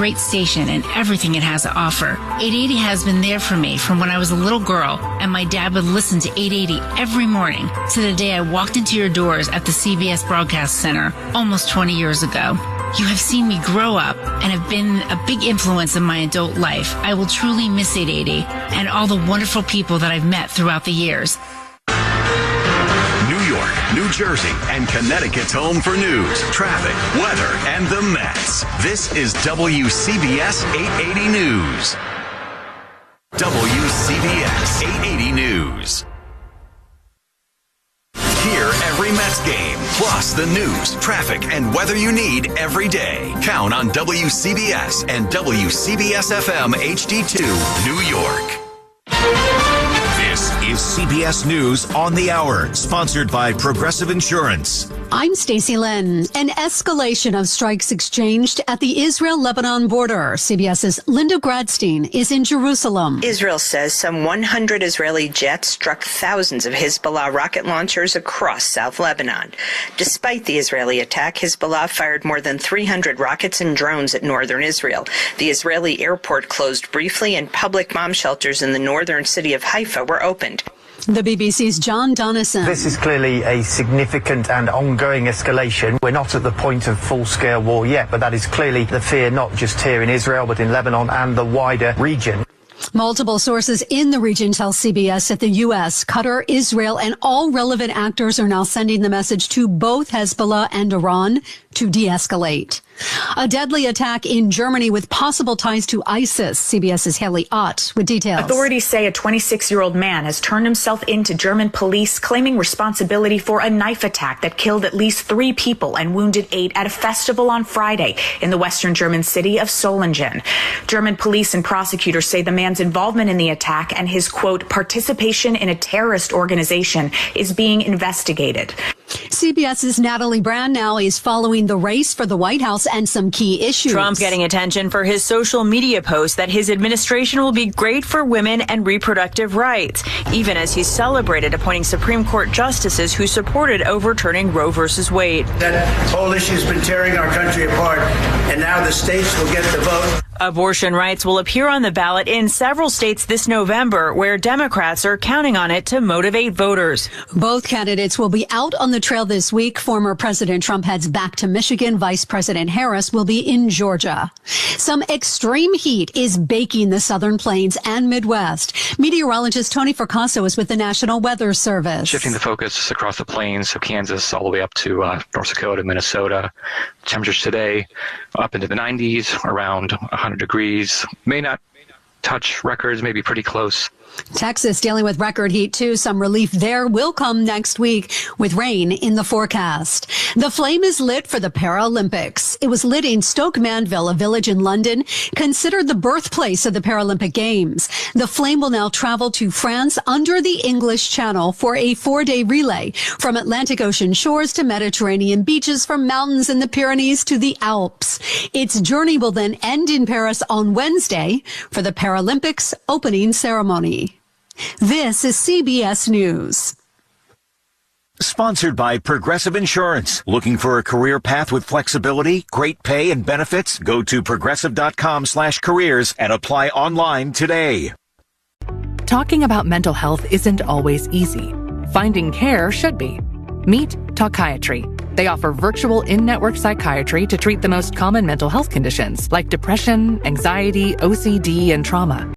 Great station and everything it has to offer. 880 has been there for me from when I was a little girl, and my dad would listen to 880 every morning to the day I walked into your doors at the CBS Broadcast Center almost 20 years ago. You have seen me grow up and have been a big influence in my adult life. I will truly miss 880 and all the wonderful people that I've met throughout the years. New York, New Jersey, and Connecticut's home for news, traffic, weather, and the Mets. This is WCBS 880 News. WCBS 880 News. Hear every Mets game, plus the news, traffic, and weather you need every day. Count on WCBS and WCBS FM HD2, New York. This is CBS News on the Hour, sponsored by Progressive Insurance. I'm Stacey Lynn. An escalation of strikes exchanged at the Israel-Lebanon border. CBS's Linda Gradstein is in Jerusalem. Israel says some 100 Israeli jets struck thousands of Hezbollah rocket launchers across South Lebanon. Despite the Israeli attack, Hezbollah fired more than 300 rockets and drones at northern Israel. The Israeli airport closed briefly, and public bomb shelters in the northern city of Haifa were opened. The BBC's John Donison. This is clearly a significant and ongoing escalation. We're not at the point of full-scale war yet, but that is clearly the fear not just here in Israel, but in Lebanon and the wider region. Multiple sources in the region tell CBS that the U.S., Qatar, Israel, and all relevant actors are now sending the message to both Hezbollah and Iran to de-escalate. A deadly attack in Germany with possible ties to ISIS. CBS's Haley Ott with details. Authorities say a 26-year-old man has turned himself in to German police, claiming responsibility for a knife attack that killed at least 3 people and wounded 8 at a festival on Friday in the western German city of Solingen. German police and prosecutors say the man's involvement in the attack and his, quote, participation in a terrorist organization is being investigated. CBS's Natalie Brand now is following the race for the White House and some key issues. Trump getting attention for his social media post that his administration will be great for women and reproductive rights, even as he celebrated appointing Supreme Court justices who supported overturning Roe versus Wade. That whole issue has been tearing our country apart, and now the states will get the vote. Abortion rights will appear on the ballot in several states this November, where Democrats are counting on it to motivate voters. Both candidates will be out on the trail this week. Former President Trump heads back to Michigan. Vice President Harris will be in Georgia. Some extreme heat is baking the southern plains and Midwest. Meteorologist Tony Fracasso is with the National Weather Service. Shifting the focus across the plains, so Kansas all the way up to North Dakota, Minnesota. Temperatures today up into the 90s, around 100 degrees. May not touch records, maybe pretty close. Texas dealing with record heat, too. Some relief there will come next week with rain in the forecast. The flame is lit for the Paralympics. It was lit in Stoke Mandeville, a village in London, considered the birthplace of the Paralympic Games. The flame will now travel to France under the English Channel for a 4-day relay from Atlantic Ocean shores to Mediterranean beaches, from mountains in the Pyrenees to the Alps. Its journey will then end in Paris on Wednesday for the Paralympics opening ceremony. This is CBS News. Sponsored by Progressive Insurance. Looking for a career path with flexibility, great pay, and benefits? Go to progressive.com/careers and apply online today. Talking about mental health isn't always easy. Finding care should be. Meet Talkiatry. They offer virtual in-network psychiatry to treat the most common mental health conditions like depression, anxiety, OCD, and trauma.